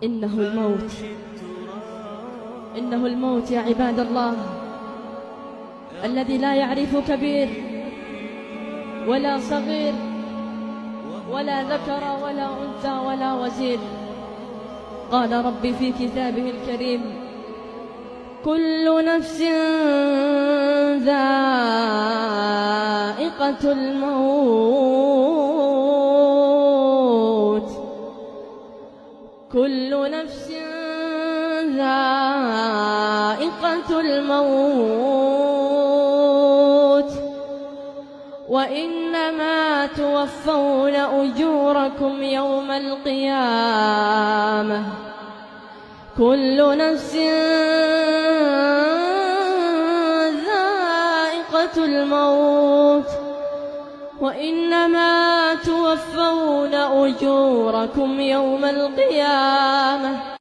إنه الموت، إنه الموت يا عباد الله، الذي لا يعرف كبير ولا صغير ولا ذكر ولا أنثى ولا وزير. قال ربي في كتابه الكريم: كل نفس ذائقة الموت، كل نفس ذائقة الموت، وإنما توفون أجوركم يوم القيامة. كل نفس ذائقة الموت، وإنما توفون أجوركم يوم القيامة